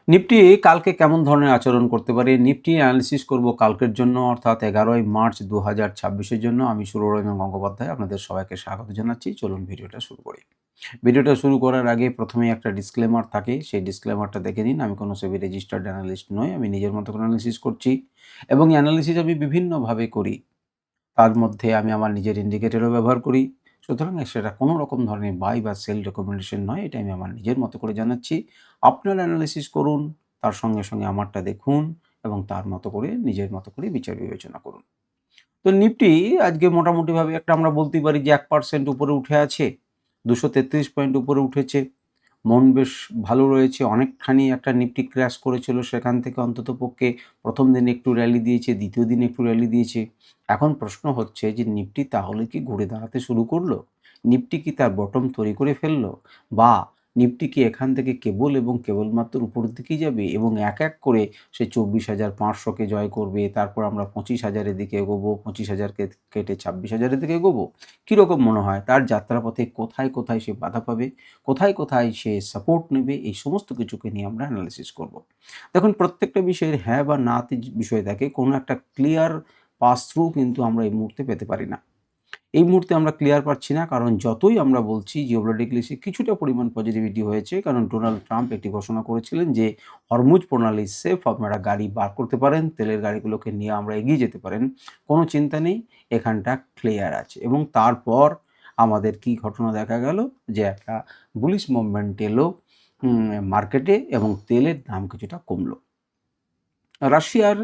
Nifty কালকে কেমন ধরনের আচরণ করতে পারে? নিফটি অ্যানালিসিস করব কালকের জন্য অর্থাৎ ১১ই মার্চ ২০২৬ এর জন্য। আমি সুররঞ্জন গঙ্গোপাধ্যায় আপনাদের সবাইকে স্বাগত জানাচ্ছি। চলুন ভিডিওটা শুরু করি। ভিডিওটা শুরু করার আগে প্রথমেই একটা ডিসক্লেমার থাকে। সেই ডিসক্লেমারটা দেখে নিন। আমি কোনো সেবি রেজিস্টার্ড অ্যানালিস্ট নই। আমি নিজের মতো করে অ্যানালিসিস করছি এবং অ্যানালিসিস আমি বিভিন্নভাবে করি। তার মধ্যে আমি আমার নিজের ইন্ডিকেটরও ব্যবহার করি। সুতরাং সেটা কোনো রকম ধরনের বাই বা সেল রেকমেন্ডেশন নয়। এটা আমি আমার নিজের মতো করে জানাচ্ছি। আপনারা অ্যানালিসিস করুন, তার সঙ্গে, সঙ্গে আমারটা দেখুন এবং তার মতো করে নিজের মতো করে বিচার বিবেচনা করুন। তো নিফটি আজকে মোটামুটিভাবে একটা আমরা বলতেই পারি যে 1% উপরে উঠে আছে। ২৩৩ পয়েন্ট উপরে উঠেছে। মন বেশ ভালো রয়েছে। অনেকখানি একটা নিফটি ক্র্যাশ করেছিল। সেখান থেকে অন্ততপক্ষে ১ম দিনে একটু র‍্যালি দিয়েছে, ২য় দিনে একটু র‍্যালি দিয়েছে। এখন প্রশ্ন হচ্ছে যে নিফটি তাহলে কি ঘুরে দাঁড়াতে শুরু করলো? নিফটি কি তার বটম তৈরি করে ফেললো? বা নিফটি কি এখান থেকে কেবল এবং কেবলমাত্র উপরের দিকেই যাবে এবং এক, এক করে সে ২৪,৫০০ কে জয় করবে। তারপর আমরা ২৫,০০০ এর দিকে এগোবো। ২৫,০০০ কে কেটে ২৬,০০০ এর দিকে এগোবো? কিরকম মনে হয়? তার যাত্রাপথে কোথায়, কোথায় সে বাধা পাবে? কোথায়, কোথায় সে সাপোর্ট নেবে? এই সমস্ত কিছুকে নিয়ে আমরা অ্যানালিসিস করব। দেখুন প্রত্যেকটা বিষয়ের হ্যাঁ বা না তে বিষয় থাকে। কোনো একটা ক্লিয়ার পাস থ্রু কিন্তু আমরা এই মুহূর্তে পেতে পারি না। এই মুহূর্তে আমরা ক্লিয়ার পাচ্ছি না কারণ যতই আমরা বলছি জিওপলিটিক্যালি কিছুটা পরিমাণ পজিটিভিটি হয়েছে। কারণ ডোনাল্ড ট্রাম্প এটি ঘোষণা করেছিলেন যে হরমুজ প্রণালী সেফ, আপনারা গাড়ি বার করতে পারেন, তেলের গাড়িগুলোকে নিয়ে আমরা এগিয়ে যেতে পারেন। কোনো চিন্তা নেই, এখানটা ক্লিয়ার আছে এবং তারপর আমাদের কি ঘটনা দেখা গেল যে একটা বুলিশ মুভমেন্ট এলো মার্কেটে এবং তেলের দাম কিছুটা কমলো। রাশিয়ার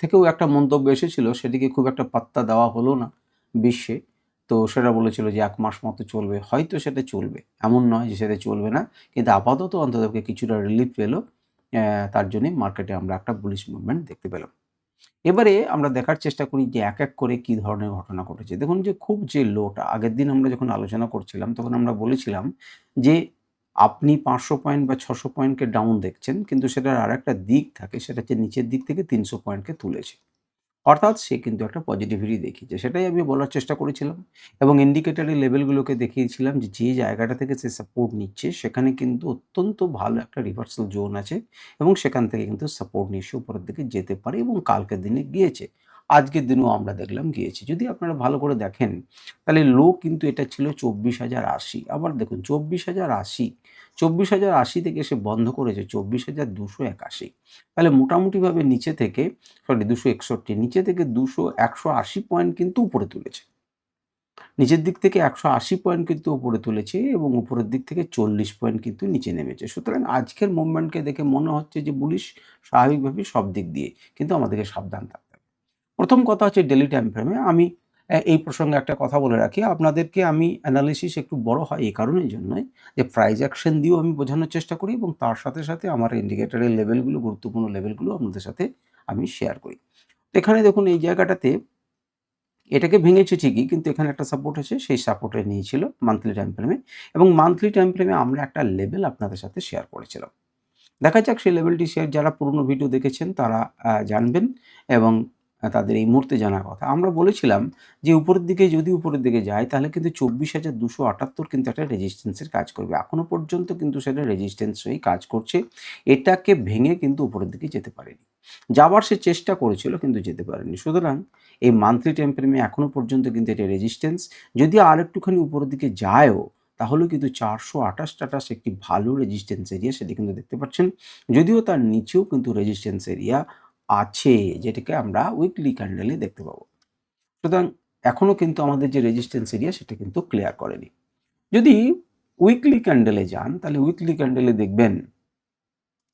থেকেও একটা মন্তব্য এসেছিল, সেটিকে খুব একটা পাত্তা দেওয়া হলো না বিশ্বে। তো সেটা বলেছিল যে ১ মাস মতো চলবে। হয়তো সেটা চলবে। এমন নয় যে সেটা চলবে না। কিন্তু আপাতত অন্ততপক্ষে কিছুটা রিলিফ পেলো। তার জন্যই মার্কেটে আমরা একটা বুলিশ মুভমেন্ট দেখতে পেলাম। এবারে আমরা দেখার চেষ্টা করি যে এক, এক করে কি ধরনের ঘটনা ঘটেছে। দেখুন যে খুব যে লোটা আগের দিন আমরা যখন আলোচনা করছিলাম তখন আমরা বলেছিলাম যে আপনি ৫০০ পয়েন্ট বা ৬০০ পয়েন্টকে ডাউন দেখছেন, কিন্তু সেটার আরেকটা দিক থাকে, সেটা হচ্ছে নিচের দিক থেকে ৩০০ পয়েন্টকে তুলেছে। অর্থাৎ সে কিন্তু একটা পজিটিভিটি দেখিয়েছে। সেটাই আমি বলার চেষ্টা করেছিলাম এবং ইন্ডিকেটরের লেভেলগুলোকে দেখিয়েছিলাম যে, যে জায়গাটা থেকে সে সাপোর্ট নিচ্ছে সেখানে কিন্তু অত্যন্ত ভালো একটা রিভার্সাল জোন আছে এবং সেখান থেকে কিন্তু সাপোর্ট নিয়ে সে উপরের দিকে যেতে পারে এবং কালকের দিনে গিয়েছে। আজকের দিনেও আমরা দেখলাম গিয়েছে। যদি আপনারা ভালো করে দেখেন তাহলে লো কিন্তু এটা ছিল ২৪,০৮০। আবার দেখুন ২৪,০৮০, ২৪,০৮০ থেকে সে বন্ধ করেছে ২৪,২৮১। তাহলে মোটামুটিভাবে নিচে থেকে ২৬১ নিচে থেকে ১৮০ পয়েন্ট কিন্তু উপরে তুলেছে। নিচের দিক থেকে ১৮০ পয়েন্ট কিন্তু উপরে তুলেছে এবং উপরের দিক থেকে ৪০ পয়েন্ট কিন্তু নিচে নেমেছে। সুতরাং আজকের মুভমেন্টকে দেখে মনে হচ্ছে যে বুলিশ স্বাভাবিকভাবেই সব দিক দিয়ে। কিন্তু আমাদেরকে সাবধান থাকতে হবে। প্রথম কথা হচ্ছে ডেইলি টাইম ফ্রেমে আমি এই প্রসঙ্গে একটা কথা বলে রাখি। আপনাদেরকে আমি অ্যানালিসিস একটু বড় হয় এই কারণের জন্যই যে প্রাইস অ্যাকশন দিয়েও আমি বোঝানোর চেষ্টা করি এবং তার সাথে, সাথে আমার ইন্ডিকেটরের লেভেলগুলো, গুরুত্বপূর্ণ লেভেলগুলো আপনাদের সাথে আমি শেয়ার করি। এখানে দেখুন এই জায়গাটাতে এটাকে ভেঙেছে ঠিকই, কিন্তু এখানে একটা সাপোর্ট আছে, সেই সাপোর্টে নিয়েছিল মান্থলি টাইম ফ্রেমে এবং মান্থলি টাইম ফ্রেমে আমরা একটা লেভেল আপনাদের সাথে শেয়ার করেছিলাম। দেখা যাক সেই লেভেলটি শেয়ার, যারা পুরনো ভিডিও দেখেছেন তারা জানবেন এবং তাদের এই মুহূর্তে জানার কথা। আমরা বলেছিলাম যে উপরের দিকে যদি উপরের দিকে যায় তাহলে কিন্তু ২৪,২৭৮ কিন্তু একটা রেজিস্ট্যান্সের কাজ করবে। এখনো পর্যন্ত কিন্তু সেটা রেজিস্ট্যান্স হয়েই কাজ করছে। এটাকে ভেঙে কিন্তু উপরের দিকে যেতে পারেনি। যাবার সে চেষ্টা করেছিল কিন্তু যেতে পারেনি। সুতরাং এই মান্থলি টাইম ফ্রেমে এখনো পর্যন্ত কিন্তু এটা রেজিস্ট্যান্স। যদি আরেকটুখানি উপরের দিকে যায়ও তাহলেও কিন্তু ৪২৮-টাটাস একটি ভালো রেজিস্ট্যান্স এরিয়া, সেটি কিন্তু দেখতে পাচ্ছেন। যদিও তার নিচেও কিন্তু রেজিস্ট্যান্স এরিয়া আছে, যেটাকে আমরা উইকলি ক্যান্ডেলে দেখতে পাবো। সুতরাং এখনো কিন্তু আমাদের যে রেজিস্ট্যান্স এরিয়া সেটা কিন্তু ক্লিয়ার করেনি। যদি উইকলি ক্যান্ডেলে যান তাহলে উইকলি ক্যান্ডেলে দেখবেন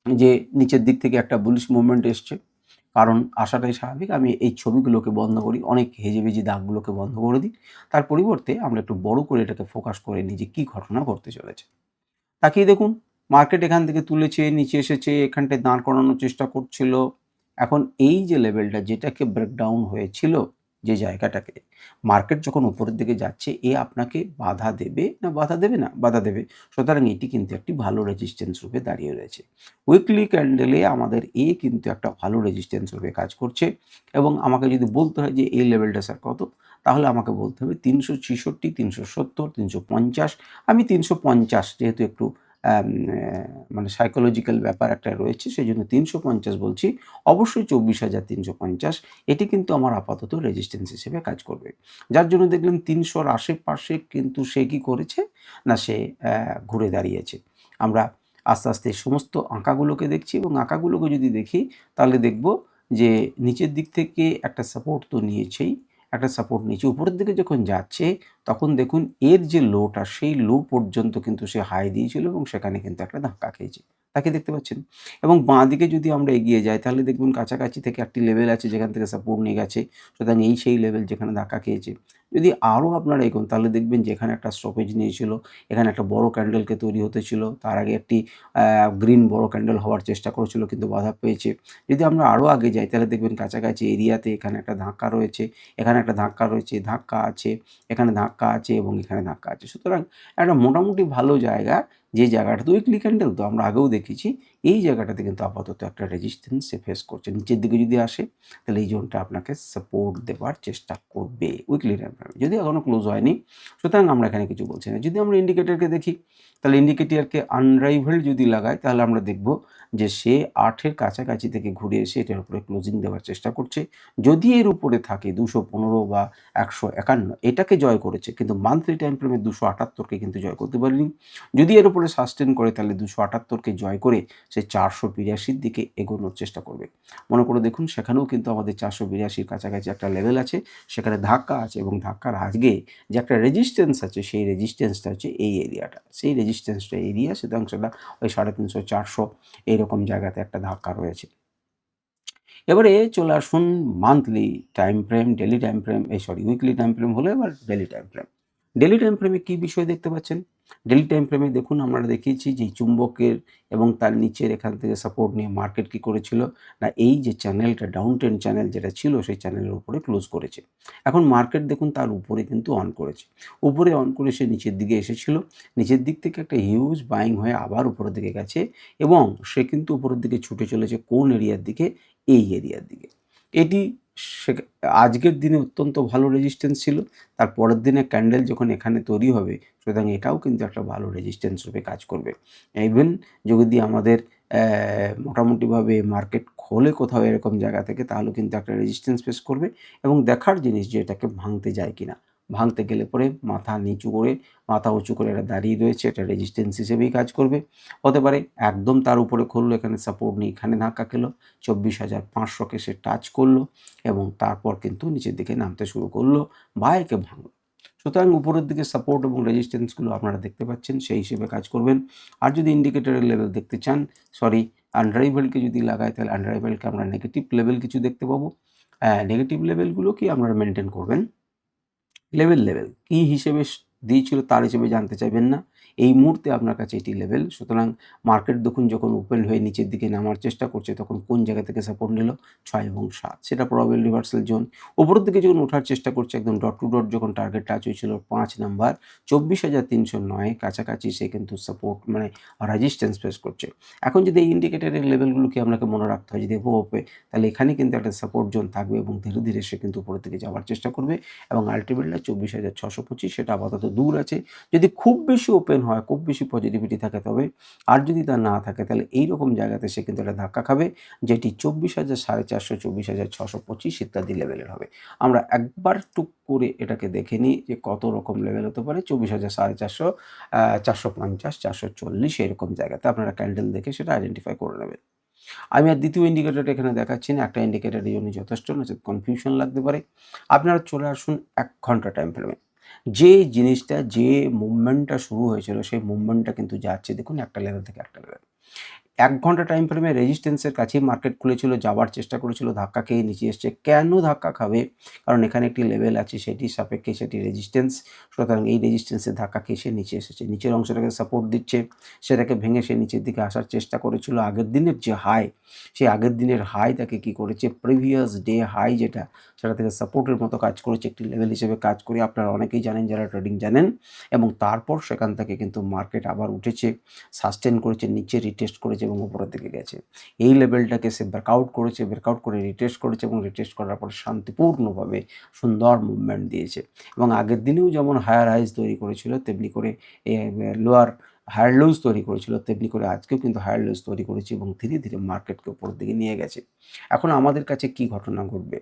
যে নিচের দিক থেকে একটা বুলিশ মুভমেন্ট এসছে। কারণ আসাটাই স্বাভাবিক। আমি এই ছবিগুলোকে বন্ধ করি, অনেক হেজিবিজি দাগগুলোকে বন্ধ করে দিই। তার পরিবর্তে আমরা একটু বড় করে এটাকে ফোকাস করে নিই যে কী ঘটনা ঘটতে চলেছে। তাকিয়ে দেখুন, মার্কেট এখান থেকে তুলেছে, নিচে এসেছে, এখানটায় দাঁড় করানোর চেষ্টা করছিল। এখন এই যে লেভেলটা যেটাকে ব্রেকডাউন হয়েছিল, যে জায়গাটাকে, মার্কেট যখন উপরের দিকে যাচ্ছে এ আপনাকে বাধা দেবে না বাধা দেবে না? বাধা দেবে। সুতরাং এটি কিন্তু একটি ভালো রেজিস্ট্যান্স রূপে দাঁড়িয়ে রয়েছে। উইকলি ক্যান্ডেলে আমাদের এ কিন্তু একটা ভালো রেজিস্ট্যান্স রূপে কাজ করছে এবং আমাকে যদি বলতে হয় যে এই লেভেলটা স্যার কত? তাহলে আমাকে বলতে হবে ৩৬৬, ৩৭০, ৩৫০। আমি ৩৫০ যেহেতু একটু মানে সাইকোলজিক্যাল ব্যাপার একটা রয়েছে, সেজন্য ৩৫০ বলছি। অবশ্যই ২৪,৩৫০ এটি কিন্তু আমার আপাতত রেজিস্ট্যান্স হিসেবে কাজ করবে। যার জন্য দেখলেন ৩০০ র আশেপাশে কিন্তু সে কি করেছে? না সে ঘুরে দাঁড়িয়েছে। আমরা আস্তে, আস্তে সমস্ত আঁকাগুলোকে দেখছি এবং আঁকাগুলোকে যদি দেখি তাহলে দেখব যে নিচের দিক থেকে একটা সাপোর্ট তো নিয়েছেই, একটা সাপোর্ট নিয়েছে। উপরের দিকে যখন যাচ্ছে তখন দেখুন এর যে লোটা সেই লো পর্যন্ত কিন্তু সে হাই দিয়েছিল এবং সেখানে কিন্তু একটা ধাক্কা খেয়েছে। তাকে দেখতে পাচ্ছেন? এবং বাঁদিকে যদি আমরা এগিয়ে যাই তাহলে দেখবেন কাছাকাছি থেকে একটি লেভেল আছে যেখান থেকে সাপোর্ট নিয়ে গেছে। সুতরাং এই সেই লেভেল যেখানে ধাক্কা খেয়েছে। যদি আরও আপনারা এগোন তাহলে দেখবেন যে এখানে একটা স্টপেজ নিয়েছিল। এখানে একটা বড় ক্যান্ডেলকে তৈরি হতে ছিল। তার আগে একটি গ্রিন বড় ক্যান্ডেল হওয়ার চেষ্টা করেছিল কিন্তু বাধা পেয়েছে। যদি আমরা আরও আগে যাই তাহলে দেখবেন কাছাকাছি এরিয়াতে এখানে একটা ধাক্কা রয়েছে, এখানে একটা ধাক্কা রয়েছে, ধাক্কা আছে, এখানে ধাক্কা আছে এবং এখানে ধাক্কা আছে। সুতরাং একটা মোটামুটি ভালো জায়গা, যে জায়গাটাতে উইকলি ক্যান্ডেল তো আমরা আগেও দেখেছি, এই জায়গাটাতে কিন্তু আপাতত একটা রেজিস্ট্যান্স সে ফেস করছে। নিচের দিকে যদি আসে তাহলে এই জোনটা আপনাকে সাপোর্ট দেওয়ার চেষ্টা করবে উইকলি টাইম ফ্রেমে। যদিও এখনো ক্লোজ হয়নি, সুতরাং আমরা এখানে কিছু বলছি না। যদি আমরা ইন্ডিকেটরকে দেখি তাহলে ইন্ডিকেটরকে আনরাইভেলড যদি লাগাই তাহলে আমরা দেখব যে সে ৮ এর কাছাকাছি থেকে ঘুরে এসে এটার উপরে ক্লোজিং দেওয়ার চেষ্টা করছে। যদি এর উপরে থাকে ২১৫ বা ১৫১ এটাকে জয় করেছে, কিন্তু মান্থলি টাইম ফ্রেমে ২৭৮কে কিন্তু জয় করতে পারেনি। যদি এর উপরে সাস্টেন করে তাহলে ২৭৮কে জয় করে সে ৪৮২র দিকে এগোনোর চেষ্টা করবে। মনে করে দেখুন সেখানেও কিন্তু আমাদের ৪৮২র কাছাকাছি একটা লেভেল আছে, সেখানে ধাক্কা আছে এবং ধাক্কার আগে যে একটা রেজিস্ট্যান্স আছে সেই রেজিস্ট্যান্সটা হচ্ছে এই এরিয়াটা। সেই রেজিস্ট্যান্সটা এরিয়া, সুতরাং সেটা ওই ৩৫০ ৪০০ এইরকম জায়গাতে একটা ধাক্কা রয়েছে। এবারে চলে আসুন monthly time frame, daily time frame, weekly time frame হলো এবার daily time frame. Daily time ফ্রেমে কী বিষয় দেখতে পাচ্ছেন? ডেইলি টাইম ফ্রেমে দেখুন আমরা দেখিয়েছি যে চুম্বকের এবং তার নিচের এখান থেকে সাপোর্ট নিয়ে মার্কেট কী করেছিল? না এই যে চ্যানেলটা ডাউন ট্রেন্ড চ্যানেল যেটা ছিল সেই চ্যানেলের উপরে ক্লোজ করেছে। এখন মার্কেট দেখুন তার উপরে কিন্তু অন করেছে। উপরে অন করে সে নিচের দিকে এসেছিল। নিচের দিক থেকে একটা হিউজ বাইং হয়ে আবার উপরের দিকে গেছে এবং সে কিন্তু উপরের দিকে ছুটে চলেছে কোন এরিয়ার দিকে? এই এরিয়ার দিকে। এটি সেকা আজকের দিনে অত্যন্ত ভালো রেজিস্ট্যান্স ছিল। তার পরের দিনে ক্যান্ডেল যখন এখানে তৈরি হবে, সুতরাং এটাও কিন্তু একটা ভালো রেজিস্ট্যান্স রূপে কাজ করবে। ইভেন যদি আমাদের মোটামুটিভাবে মার্কেট খোলে কোথাও এরকম জায়গা থেকে তাহলেও কিন্তু একটা রেজিস্ট্যান্স ফেস করবে এবং দেখার জিনিস যে এটাকে ভাঙতে যায় কিনা। ভাঙতে গেলে পরে মাথা উঁচু করে এটা দাঁড়িয়ে রয়েছে, এটা রেজিস্ট্যান্স হিসেবেই কাজ করবে। হতে পারে একদম তার উপরে খুললো, এখানে সাপোর্ট নিয়ে এখানে ধাক্কা খেলো, ২৪,৫০০কে সে টাচ করলো এবং তারপর কিন্তু নিচের দিকে নামতে শুরু করলো বা একে ভাঙলো। সুতরাং উপরের দিকে সাপোর্ট এবং রেজিস্ট্যান্সগুলো আপনারা দেখতে পাচ্ছেন, সেই হিসেবে কাজ করবেন। আর যদি ইন্ডিকেটরের লেভেল দেখতে চান, আনরাইভেলকে যদি লাগাই তাহলে আনরাইভেলকে আমরা নেগেটিভ লেভেল কিছু দেখতে পাবো। নেগেটিভ লেভেলগুলো কি আপনারা মেনটেন করবেন? লেভেল কী হিসেবে দিয়েছিল তার হিসেবে জানতে চাইবেন না। এই মুহূর্তে আপনার কাছে এটি লেভেল। সুতরাং মার্কেট দেখুন যখন ওপেন হয়ে নিচের দিকে নামার চেষ্টা করছে তখন কোন জায়গা থেকে সাপোর্ট নিল? ৬ এবং ৭, সেটা প্রবাবল রিভার্সাল জোন। উপরের দিকে যখন ওঠার চেষ্টা করছে একদম ডট টু ডট যখন টার্গেট টাচ হয়েছিল ৫ নাম্বার ২৪,৩০৯ কাছাকাছি সে কিন্তু সাপোর্ট মানে রেজিস্ট্যান্স ফেস করছে। এখন যদি এই ইন্ডিকেটরের লেভেলগুলোকে আপনাকে মনে রাখতে হয়, যদি ওপে তাহলে এখানে কিন্তু একটা সাপোর্ট জোন থাকবে এবং ধীরে, ধীরে সে কিন্তু উপরের দিকে যাওয়ার চেষ্টা করবে এবং আল্টিমেটলি ২৪,৬২৫ সেটা আপাতত দূর আছে। যদি খুব বেশি ওপেন হয়, খুব বেশি পজিটিভিটি থাকে তবে, আর যদি তা না থাকে তাহলে এইরকম জায়গাতে সে কিন্তু একটা ধাক্কা খাবে যেটি ২৪,৪৫০, ২৪,৬২৫ ইত্যাদি লেভেলের হবে। আমরা একবার টুক করে এটাকে দেখে নিই যে কত রকম লেভেল হতে পারে। ২৪,৪৫০, ৪৫০, ৪৪০ এরকম জায়গাতে আপনারা ক্যান্ডেল দেখে সেটা আইডেন্টিফাই করে নেবেন। আমি আর দ্বিতীয় ইন্ডিকেটরটা এখানে দেখাচ্ছি না, একটা ইন্ডিকেটরের জন্য যথেষ্ট, নচেৎ কনফিউশন লাগতে পারে। আপনারা চলে আসুন ১ ঘন্টা টাইম ফ্রেমে। যে জিনিসটা যে মুভমেন্টটা শুরু হয়েছিল সেই মুভমেন্টটা কিন্তু যাচ্ছে দেখুন একটা লেভেল থেকে একটা লেভেল। ১ ঘন্টা টাইম ফ্রেমে রেজিস্ট্যান্সের কাছেই মার্কেট খুলেছিল, যাবার চেষ্টা করেছিল, ধাক্কা খেয়ে নিচে এসছে। কেন ধাক্কা খাবে? কারণ এখানে একটি লেভেল আছে, সেটির সাপেক্ষে সেটি রেজিস্ট্যান্স। সুতরাং এই রেজিস্ট্যান্সের ধাক্কা খেয়ে সে নিচে এসেছে। নিচের অংশটাকে সাপোর্ট দিচ্ছে, সেটাকে ভেঙে সে নিচের দিকে আসার চেষ্টা করেছিল। আগের দিনের যে হাই, সেই আগের দিনের হাই তাকে কী করেছে? প্রিভিয়াস ডে হাই যেটা, সেটা থেকে সাপোর্টের মতো কাজ করেছে, একটি লেভেল হিসেবে কাজ করে। আপনারা অনেকেই জানেন যারা ট্রেডিং জানেন এবং তারপর সেখান থেকে কিন্তু মার্কেট আবার উঠেছে, সাস্টেন করেছে, নিচে রিটেস্ট করেছে এবং উপরের দিকে গেছে। এই লেভেলটাকে সে ব্রেকআউট করেছে, ব্রেকআউট করে রিটেস্ট করেছে এবং রিটেস্ট করার পরে শান্তিপূর্ণভাবে সুন্দর মুভমেন্ট দিয়েছে এবং আগের দিনেও যেমন হায়ার হাইজ তৈরি করেছিল তেমনি করে লোয়ার হায়ার লোজ তৈরি করেছিল, তেমনি করে আজকেও কিন্তু হায়ার লোজ তৈরি করেছে এবং ধীরে, ধীরে মার্কেটকে উপরের দিকে নিয়ে গেছে। এখন আমাদের কাছে কি ঘটনা ঘটবে?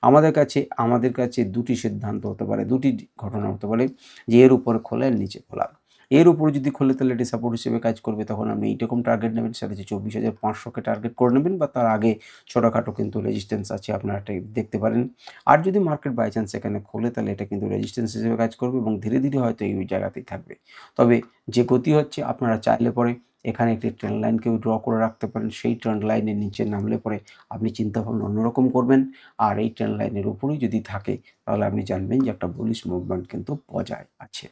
আমাদের কাছে ২ টি সিদ্ধান্ত হতে পারে, ২ টি ঘটনা হতে পারে যে এর উপরে খোলা, এর নিচে খোলা। এর উপরে যদি খোলে তাহলে এটি সাপোর্ট হিসেবে কাজ করবে, তখন আপনি এইরকম টার্গেট নেবেন, সেটা হচ্ছে ২৪,৫০০ কে টার্গেট করে নেবেন, বা তার আগে ছোটখাটো কিন্তু রেজিস্ট্যান্স আছে, আপনারা এটা দেখতে পারেন। আর যদি মার্কেট বাই চান্স এখানে খোলে তাহলে এটা কিন্তু রেজিস্ট্যান্স হিসেবে কাজ করবে এবং ধীরে, ধীরে হয়তো এই জায়গাতেই থাকবে। তবে যে গতি হচ্ছে, আপনারা চাইলে পরে এখানে একটি ট্রেন্ড লাইনকেও ড্র করে রাখতে পারেন। সেই ট্রেন্ড লাইনের নিচে নামলে পরে আপনি চিন্তাভাবনা অন্যরকম করবেন। আর এই ট্রেন্ড লাইনের উপরেই যদি থাকে তাহলে আপনি জানবেন যে একটা বুলিশ মুভমেন্ট কিন্তু বজায় আছে।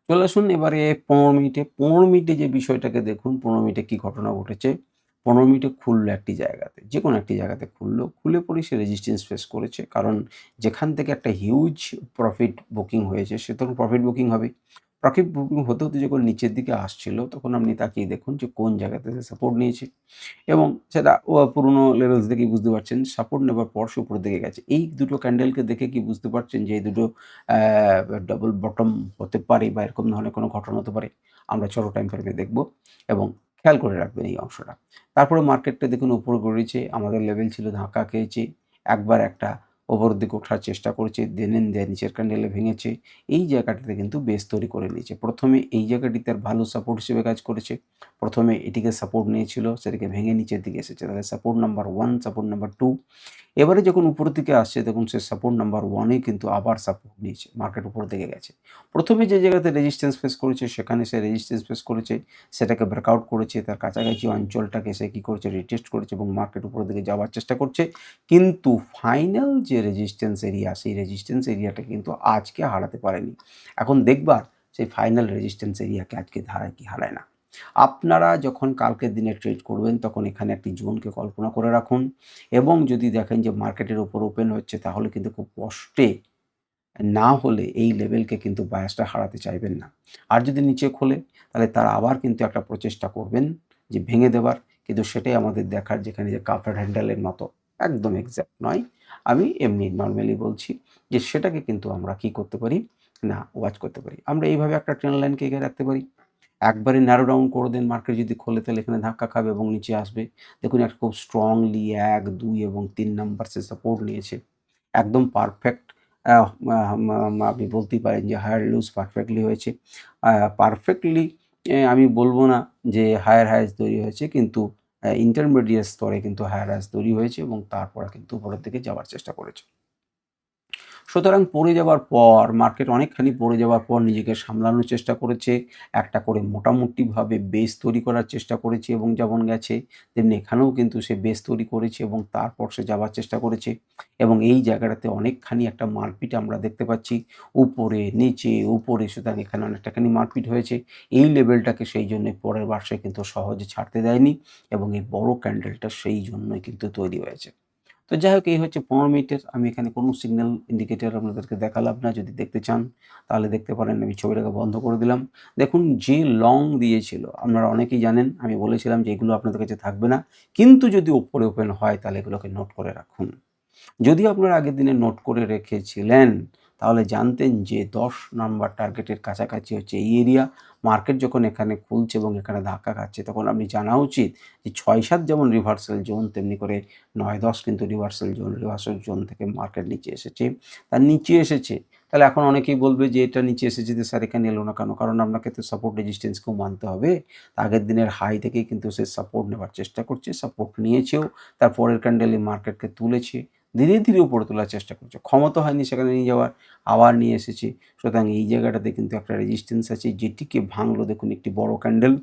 চলে আসুন এবারে ১৫ মিনিটে। ১৫ মিনিটে যে বিষয়টাকে দেখুন, ১৫ মিনিটে কি ঘটনা ঘটেছে। ১৫ মিনিটে খুললো একটি জায়গাতে, যেকোনো একটি জায়গাতে খুললো। খুলে পরেই সে রেজিস্ট্যান্স ফেস করেছে। কারণ যেখান থেকে একটা হিউজ প্রফিট বুকিং হয়েছে, সে তখন প্রফিট বুকিং হবে। প্রফিট বুকিং হতে, হতে যখন নিচের দিকে আসছিল, তখন আপনি তাকিয়ে দেখুন যে কোন জায়গাতে সে সাপোর্ট নিয়েছে এবং সেটা পুরনো লেভেলস দেখেই বুঝতে পারছেন। সাপোর্ট নেবার পর সে উপরের দিকে গেছে। এই দুটো ক্যান্ডেলকে দেখে কি বুঝতে পারছেন যে এই দুটো ডাবল বটম হতে পারে বা এরকম ধরনের কোনো ঘটনা হতে পারে? আমরা ছোট টাইম ফ্রেমে দেখব এবং খেয়াল করে রাখবেন এই অংশটা। তারপরে মার্কেটটা দেখুন উপরে গড়িয়েছে, আমাদের লেভেল ছিল ধাক্কা খেয়েছে। একবার একটা ওপরের দিকে ওঠার চেষ্টা করেছে, দেন নিচের ক্যান্ডেলে ভেঙেছে। এই জায়গাটাতে কিন্তু বেস তৈরি করে নিয়েছে। ১ম এ এই জায়গাটি তার ভালো সাপোর্ট হিসেবে কাজ করেছে। ১ম এ এটিকে সাপোর্ট নিয়েছিল, সেটাকে ভেঙে নিচের দিকে এসেছে। তাহলে সাপোর্ট নাম্বার 1, সাপোর্ট নাম্বার 2। এবারে যখন উপরের দিকে আসছে দেখুন সে সাপোর্ট নাম্বার 1 এ কিন্তু আবার সাপোর্ট নিয়েছে। মার্কেট উপরের দিকে গেছে। ১ম এ যে জায়গাতে রেজিস্ট্যান্স ফেস করেছে সেখানে সে রেজিস্ট্যান্স ফেস করেছে, সেটাকে ব্রেকআউট করেছে। তার কাছাকাছি অঞ্চলটাকে সে কি করেছে? রিটেস্ট করেছে এবং মার্কেট উপরের দিকে যাওয়ার চেষ্টা করছে। কিন্তু ফাইনাল যে রেজিস্ট্যান্স এরিয়া, সেই রেজিস্ট্যান্স এরিয়াটা কিন্তু আজকে হারাতে পারেনি। এখন দেখবার সেই ফাইনাল রেজিস্ট্যান্স এরিয়াকে আজকে হারায় কি হারায় না। আপনারা যখন কালকের দিনে ট্রেড করবেন তখন এখানে একটি জোনকে কল্পনা করে রাখুন এবং যদি দেখেন যে মার্কেটের উপর ওপেন হচ্ছে তাহলে কিন্তু খুব কষ্টে, না হলে এই লেভেলকে কিন্তু বায়াসটা হারাতে চাইবেন না। আর যদি নিচে খোলে তাহলে তারা আবার কিন্তু একটা প্রচেষ্টা করবেন যে ভেঙে দেবার, কিন্তু সেটাই আমাদের দেখার, যেখানে যে কাপড় হ্যান্ডেলের মতো একদম এক্সাক্ট নয়। আমি এমনি নরমালি বলছি যে সেটাকে কিন্তু আমরা কি করতে পারি? না, ওয়াচ করতে পারি। আমরা এইভাবে একটা ট্রেন্ড লাইনকে এঁকে রাখতে পারি। একবারে ন্যারো ডাউন করে দেন, মার্কেট যদি খোলে তাহলে এখানে ধাক্কা খাবে এবং নিচে আসবে। দেখুন একটা খুব স্ট্রংলি ১, ২ এবং ৩ নাম্বার সে সাপোর্ট নিয়েছে। একদম পারফেক্ট, আহ আপনি বলতেই পারেন যে হায়ার লুজ পারফেক্টলি হয়েছে। পারফেক্টলি আমি বলব না যে হায়ার হাইজ তৈরি হয়েছে, কিন্তু ইন্টারমিডিয়েট স্তরে কিন্তু হায়ার হাইজ তৈরি হয়েছে এবং তারপরে কিন্তু উপরের দিকে যাওয়ার চেষ্টা করেছে। সুতরাং পড়ে যাওয়ার পর, মার্কেট অনেকখানি পড়ে যাওয়ার পর নিজেকে সামলানোর চেষ্টা করেছে। একটা করে মোটামুটিভাবে বেস তৈরি করার চেষ্টা করেছে এবং যেমন গেছে তেমনি এখানেও কিন্তু সে বেস তৈরি করেছে এবং তারপর সে যাওয়ার চেষ্টা করেছে এবং এই জায়গাটাতে অনেকখানি একটা মারপিট আমরা দেখতে পাচ্ছি। উপরে, নিচে, উপরে, সুতরাং এখানে অনেকটাখানি মারপিট হয়েছে। এই লেভেলটাকে সেই জন্যে পরের বার সে কিন্তু সহজে ছাড়তে দেয়নি এবং এই বড় ক্যান্ডেলটা সেই জন্যই কিন্তু তৈরি হয়েছে। তো যাই হোক, এই হচ্ছে ১৫ মিনিটের। আমি এখানে কোনো সিগন্যাল ইন্ডিকেটর আপনাদেরকে দেখালাম না। যদি দেখতে চান তাহলে দেখতে পারেন। আমি ছবিটাকে বন্ধ করে দিলাম। দেখুন যে লং দিয়েছিল, আপনারা অনেকেই জানেন আমি বলেছিলাম যে এগুলো আপনাদের কাছে থাকবে না। কিন্তু যদি উপরে ওপেন হয় তাহলে এগুলোকে নোট করে রাখুন। যদি আপনারা আগের দিনে নোট করে রেখেছিলেন, তাহলে জানতেন যে ১০ নাম্বার টার্গেটের কাছাকাছি হচ্ছে এই এরিয়া। মার্কেট যখন এখানে খুলছে এবং এখানে ধাক্কা খাচ্ছে তখন আপনি জানা উচিত যে ৬-৭ যেমন রিভার্সাল জোন, তেমনি করে ৯-১০ কিন্তু রিভার্সাল জোন। রিভার্সাল জোন থেকে মার্কেট নিচে এসেছে। তার নিচে এসেছে। তাহলে এখন অনেকেই বলবে যে এটা নিচে এসেছে যে স্যার এখানে এলো না কেন? কারণ আপনাকে তো সাপোর্ট রেজিস্ট্যান্সকেও মানতে হবে। আগের দিনের হাই থেকেই কিন্তু সে সাপোর্ট নেওয়ার চেষ্টা করছে। সাপোর্ট নিয়েছেও। তার পরের ক্যান্ডেলে মার্কেটকে তুলেছে। ধীরে, ধীরে উপরে তোলার চেষ্টা করছে। ক্ষমতা হয়নি সেখানে নিয়ে যাওয়ার, আবার নিয়ে এসেছে। সুতরাং এই জায়গাটাতে কিন্তু একটা রেজিস্ট্যান্স আছে, যেটিকে ভাঙলো দেখুন একটি বড় ক্যান্ডেল।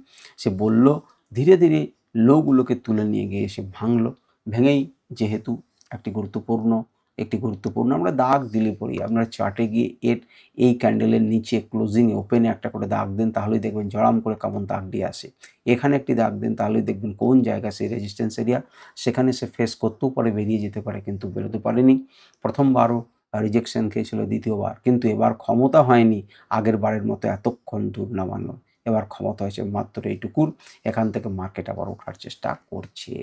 সে বলল ধীরে, ধীরে লোগুলোকে তুলে নিয়ে গিয়ে সে ভাঙলো। ভেঙেই যেহেতু একটি গুরুত্বপূর্ণ আমরা দাগ দিলে পরেই আপনারা চার্টে গিয়ে এই ক্যান্ডেলের নিচে ক্লোজিংয়ে, ওপেনে একটা করে দাগ দেন, তাহলেই দেখবেন ঝড়াম করে কেমন দাগ দিয়ে আসে। এখানে একটি দাগ দেন, তাহলেই দেখবেন কোন জায়গা সেই রেজিস্ট্যান্স এরিয়া। সেখানে সে ফেস করতেও পারে, বেরিয়ে যেতে পারে, কিন্তু বেরোতে পারেনি। প্রথমবারও রিজেকশন খেয়েছিল, দ্বিতীয়বার। কিন্তু এবার ক্ষমতা হয়নি আগের বারের মতো এতক্ষণ দূর নামানোর। এবার ক্ষমতা হয়েছে মাত্র এইটুকুর। এখান থেকে মার্কেট আবার ওঠার চেষ্টা করছে।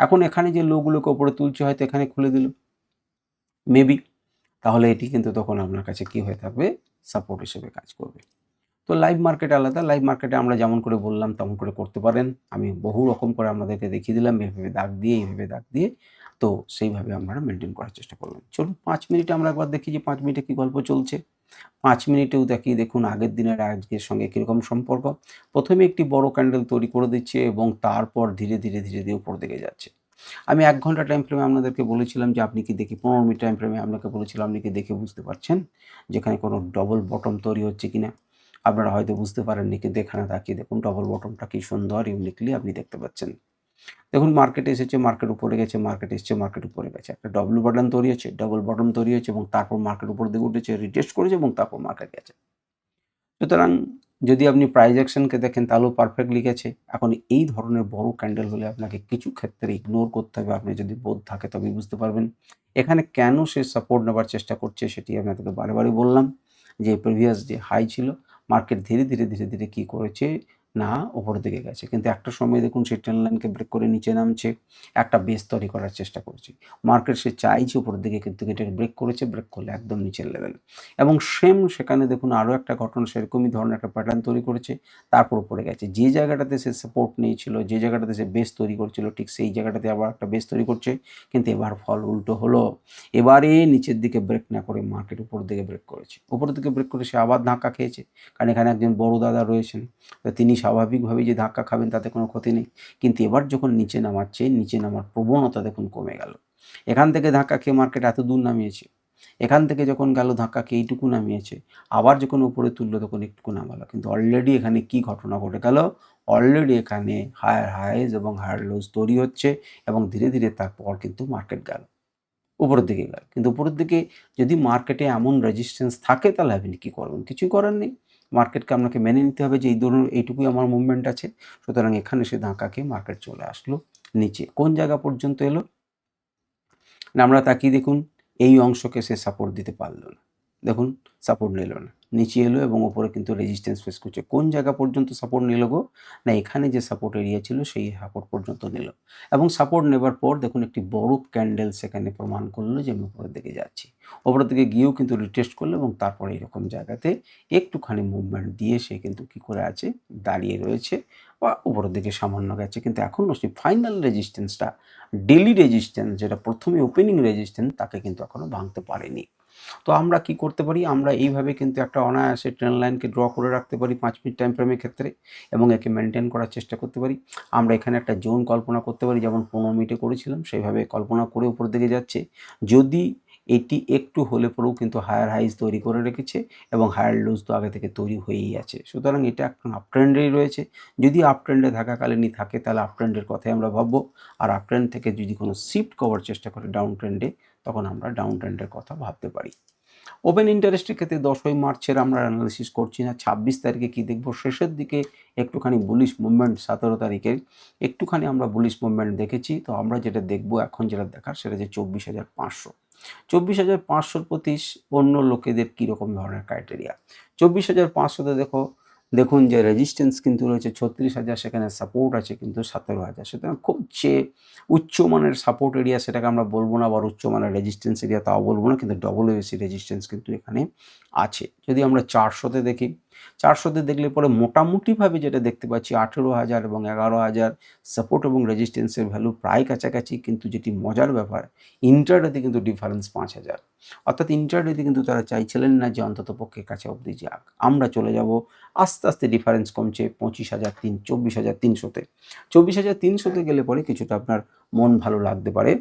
এখন এখানে যে লোগুলোকে উপরে তুলছে হয়তো এখানে খুলে দিল মেবি। তাহলে এটি কিন্তু তখন আপনার কাছে কি হয়ে থাকবে? সাপোর্ট হিসেবে কাজ করবে। তো লাইভ মার্কেট আলাদা। লাইভ মার্কেটে আমরা যেমন করে বললাম তেমন করে করতে পারেন। আমি বহু রকম করে আপনাদেরকে দেখিয়ে দিলাম এভাবে দাগ দিয়ে, এইভাবে দাগ দিয়ে। তো সেইভাবে আপনারা মেইনটেইন করার চেষ্টা করবেন। চলুন ৫ মিনিটে আমরা একবার দেখি যে ৫ মিনিটে কি গল্প চলছে। ৫ মিনিটেও দেখি দেখুন আগের দিনের আজকের সঙ্গে কিরকম সম্পর্ক। ১ম এ একটি বড় ক্যান্ডেল তৈরি করে দিচ্ছে এবং তারপর ধীরে, ধীরে, ধীরে, ধীরে উপর দিকে যাচ্ছে। আমি ১ ঘন্টা টাইম ফ্রেমে আপনাদেরকে বলেছিলাম যে আপনি কি দেখে ১৫ মিনিট টাইম ফ্রেমে আপনাকে বলেছিলাম আপনি কি দেখে বুঝতে পারছেন? যেখানে কোনো ডবল বটম তৈরি হচ্ছে কিনা? আপনারা হয়তো বুঝতে পারেননি কিন্তু এখানে তাকিয়ে দেখুন ডবল বটমটা কি সুন্দর ইউনিকলি আপনি দেখতে পাচ্ছেন। দেখুন মার্কেটে এসেছে, মার্কেট উপরে গেছে, মার্কেট এসছে, মার্কেট উপরে গেছে। একটা ডব্লু বাটন তৈরি হচ্ছে, ডবল বটম তৈরি হয়েছে এবং তারপর মার্কেট উপরের দিকে উঠেছে, রিটেস্ট করেছে এবং তারপর মার্কেট গেছে। সুতরাং যদি আপনি প্রাইস অ্যাকশনকে দেখেন তাহলেও পারফেক্টলি গেছে। এখন এই ধরনের বড় ক্যান্ডেল হলে আপনাকে কিছু ক্ষেত্রে ইগনোর করতে হবে। আপনি যদি বোধ থাকে তবেই বুঝতে পারবেন। এখানে কেন সে সাপোর্ট নেবার চেষ্টা করছে সেটি আপনাদেরকে বারে, বারে বললাম যে প্রিভিয়াস যে হাই ছিল মার্কেট ধীরে, ধীরে, ধীরে, ধীরে কী করেছে না উপরের দিকে গেছে। কিন্তু একটা সময় দেখুন সেই ট্রেন্ড লাইনকে ব্রেক করে নিচে নামছে। একটা বেস তৈরি করার চেষ্টা করছে। মার্কেট সে চাইছে উপরের দিকে কিন্তু এটাকে ব্রেক করেছে, ব্রেক করলে একদম নিচের লেভেল। এবং সেম সেখানে দেখুন আরও একটা ঘটনা সেরকমই ধরনের একটা প্যাটার্ন তৈরি করেছে, তারপর উপরে গেছে। যে জায়গাটাতে সে সাপোর্ট নিয়েছিল, যে জায়গাটাতে সে বেস তৈরি করছিল ঠিক সেই জায়গাটাতে আবার একটা বেস তৈরি করছে, কিন্তু এবার ফল উল্টো হলো। এবারে নিচের দিকে ব্রেক না করে মার্কেট উপরের দিকে ব্রেক করেছে। উপরের দিকে ব্রেক করে সে আবার ধাক্কা খেয়েছে, কারণ এখানে একজন বড় দাদা রয়েছেন। তো তিনি স্বাভাবিকভাবেই যে ধাক্কা খাবেন তাতে কোনো ক্ষতি নেই। কিন্তু এবার যখন নিচে নামাচ্ছে, নিচে নামার প্রবণতা দেখুন কমে গেল। এখান থেকে ধাক্কা খেয়ে মার্কেট এত দূর নামিয়েছে। এখান থেকে যখন গেল ধাক্কা খেয়ে এইটুকু নামিয়েছে, আবার যখন উপরে তুললো তখন একটুকু নামালো। কিন্তু অলরেডি এখানে কি ঘটনা ঘটে গেল? অলরেডি এখানে হায়ার হাইজ এবং হায়ার লোজ তৈরি হচ্ছে এবং ধীরে, ধীরে তারপর কিন্তু মার্কেট গেল। উপরের দিকে গেল। কিন্তু উপরের দিকে যদি মার্কেটে এমন রেজিস্ট্যান্স থাকে তাহলে আপনি কী করবেন? কিছুই করার নেই। মার্কেটকে আপনাকে মেনে নিতে হবে যে এই ধরুন এইটুকুই আমার মুভমেন্ট আছে। সুতরাং এখানে সে ধাক্কা খেয়ে মার্কেট চলে আসলো নিচে। কোন জায়গা পর্যন্ত এলো? না আমরা তাকিয়ে দেখুন এই অংশকে সে সাপোর্ট দিতে পারল না। দেখুন সাপোর্ট নিল না। নিচে এলো এবং ওপরে কিন্তু রেজিস্ট্যান্স ফেস করছে। কোন জায়গা পর্যন্ত সাপোর্ট নিল গো? না এখানে যে সাপোর্ট এরিয়া ছিল সেই সাপোর্ট পর্যন্ত নিল। এবং সাপোর্ট নেবার পর দেখুন একটি বড় ক্যান্ডেল সেখানে প্রমাণ করল যে আমি উপরের দিকে যাচ্ছি। উপরের দিকে গিয়েও কিন্তু রিটেস্ট করলো এবং তারপরে এরকম জায়গাতে একটুখানি মুভমেন্ট দিয়ে সে কিন্তু কী করে আছে? দাঁড়িয়ে রয়েছে বা উপরের দিকে সামান্য গেছে। কিন্তু এখনও সেই ফাইনাল রেজিস্ট্যান্সটা ডেইলি রেজিস্ট্যান্স যেটা প্রথমে ওপেনিং রেজিস্ট্যান্স তাকে কিন্তু এখনও ভাঙতে পারেনি। তো আমরা কি করতে পারি? আমরা এইভাবে কিন্তু একটা অনায়াসে ট্রেন্ড লাইনকে ড্র করে রাখতে পারি ৫ মিনিট টাইম ফ্রেমের ক্ষেত্রে এবং একে মেইনটেইন করার চেষ্টা করতে পারি। আমরা এখানে একটা জোন কল্পনা করতে পারি যেমন ১৫ মিনিটে করেছিলাম সেইভাবে কল্পনা করে উপরের দিকে যাচ্ছে। যদি এটি একটু হলে পরেও কিন্তু হায়ার হাইজ তৈরি করে রেখেছে এবং হায়ার লোজ তো আগে থেকে তৈরি হয়েই আছে। সুতরাং এটা এখন আপ ট্রেন্ডেই রয়েছে। যদি আপ ট্রেন্ডে থাকাকালীনই থাকে তাহলে আপ ট্রেন্ডের কথাই আমরা ভাববো। আর আপ ট্রেন্ড থেকে যদি কোনো শিফট করার চেষ্টা করে ডাউন ট্রেন্ডে তখন আমরা ডাউন ট্রেন্ডের কথা ভাবতে পারি। ওপেন ইন্টারেস্টের ক্ষেত্রে ১০ই মার্চের আমরা অ্যানালিসিস করছি না। ২৬ তারিখে কি দেখব? শেষের দিকে একটুখানি বুলিশ মুভমেন্ট ১৭ তারিখের একটুখানি আমরা বুলিশ মুভমেন্ট দেখেছি। তো আমরা যেটা দেখব এখন যেটা দেখার সেটা যে ২৪,৫০০। ২৪,৫০০ প্রতি অন্য লোকেদের কীরকম ধরনের ক্রাইটেরিয়া? ২৪,৫০০ তে দেখুন যে রেজিস্ট্যান্স কিন্তু রয়েছে ৩৬,০০০ সেখানে সাপোর্ট আছে কিন্তু ১৭,০০০ সুতরাং খুব যে উচ্চমানের সাপোর্ট এরিয়া সেটাকে আমরা বলব না আবার উচ্চমানের রেজিস্ট্যান্স এরিয়া তাও বলব না কিন্তু ডবলের বেশি রেজিস্ট্যান্স কিন্তু এখানে আছে। যদি আমরা ৪০০ তে দেখি, ৪০০ তে দেখলে পরে মোটামুটিভাবে যেটা দেখতে পাচ্ছি ১৮,০০০ এবং ১১,০০০ সাপোর্ট এবং রেজিস্ট্যান্সের ভ্যালু প্রায় কাছাকাছি কিন্তু যেটি মজার ব্যাপার ইন্ট্রাডেতে কিন্তু ডিফারেন্স ৫,০০০ অর্থাৎ ইন্ট্রাডেতে কিন্তু তারা চাইছিলেন না যে অন্ততপক্ষে কাছে অবধি যাক। আমরা চলে যাব আস্তে, আস্তে ডিফারেন্স কমছে ২৪,৩০০ তে। ২৪,৩০০ তে গেলে পরে কিছুটা আপনার মন ভালো লাগতে পারে।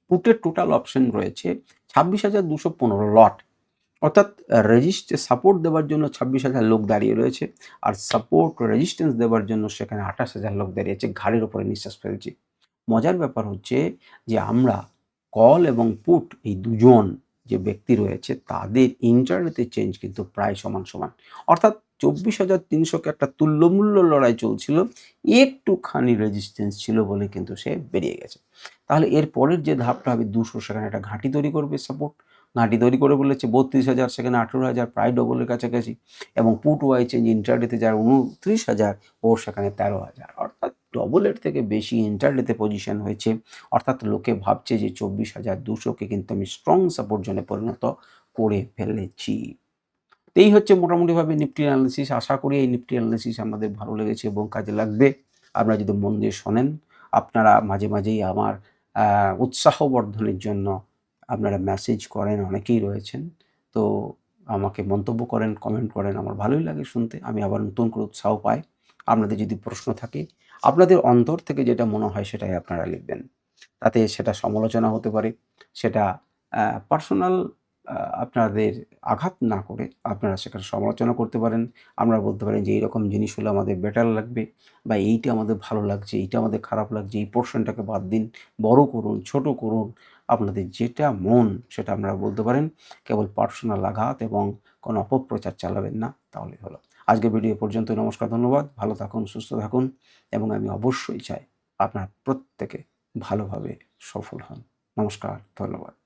পুটের টোটাল অপশন রয়েছে ২৬,২১৫ লট। অর্থাৎ সাপোর্ট দেওয়ার জন্য ২৬,০০০ লোক দাঁড়িয়ে রয়েছে আর সাপোর্ট রেজিস্ট্যান্স দেওয়ার জন্য সেখানে ২৮,০০০ লোক দাঁড়িয়ে আছে। ঘাড়ের উপরে নিঃশ্বাস ফেলছি। মজার ব্যাপার হচ্ছে যে আমরা কল এবং পুট এই দুজন যে ব্যক্তি রয়েছে তাদের ইন্টারনেটের চেঞ্জ কিন্তু প্রায় সমান, সমান। অর্থাৎ ২৪,৩০০ কে একটা তুল্যমূল্য লড়াই চলছিল। একটুখানি রেজিস্ট্যান্স ছিল বলে কিন্তু সে বেরিয়ে গেছে। তাহলে এর পরের যে ধাপটা হবে ২০০ সেখানে একটা ঘাঁটি তৈরি করবে সাপোর্ট। ঘাঁটি তৈরি করে বলেছে ৩২,০০০ সেখানে ১৮,০০০ প্রায় ডবলের কাছাকাছি এবং পুট ওয়াই চেঞ্জ ইন্টারডেতে যার ২৯,০০০ ওর সেখানে ১৩,০০০ অর্থাৎ ডবলের থেকে বেশি ইন্টারডেতে পজিশন হয়েছে। অর্থাৎ লোকে ভাবছে যে ২৪,২০০ কে কিন্তু আমি স্ট্রং সাপোর্ট জোনে পরিণত করে ফেলেছি। তো এই হচ্ছে মোটামুটিভাবে নিফটি অ্যানালিসিস। আশা করি এই নিফটি অ্যানালিসিস আপনাদের ভালো লেগেছে এবং কাজে লাগবে। আপনারা যদি মন দিয়ে শোনেন, আপনারা মাঝে, মাঝেই আমার উৎসাহ বর্ধনের জন্য আপনারা মেসেজ করেন, অনেকেই রয়েছেন। তো আমাকে মন্তব্য করেন, কমেন্ট করেন। আমার ভালোই লাগে শুনতে। আমি আবার নতুন করে উৎসাহ পাই। আপনাদের যদি প্রশ্ন থাকে, আপনাদের অন্তর থেকে যেটা মনে হয় সেটাই আপনারা লিখবেন। তাতে সেটা সমালোচনা হতে পারে, সেটা পার্সোনাল আপনাদের আঘাত না করে আপনারা সেখানে সমালোচনা করতে পারেন। আপনারা বলতে পারেন যে এইরকম জিনিস হলে আমাদের বেটার লাগবে বা এইটা আমাদের ভালো লাগছে, এইটা আমাদের খারাপ লাগছে, এই পোরশনটাকে বাদ দিন, বড় করুন, ছোট করুন। আপনাদের যেটা মন সেটা আপনারা বলতে পারেন। কেবল পার্সোনাল আঘাত এবং কোনো অপপ্রচার চালাবেন না, তাহলেই হলো। আজকের ভিডিও এ পর্যন্তই। নমস্কার, ধন্যবাদ। ভালো থাকুন, সুস্থ থাকুন এবং আমি অবশ্যই চাই আপনারা প্রত্যেকে ভালোভাবে সফল হন। নমস্কার, ধন্যবাদ।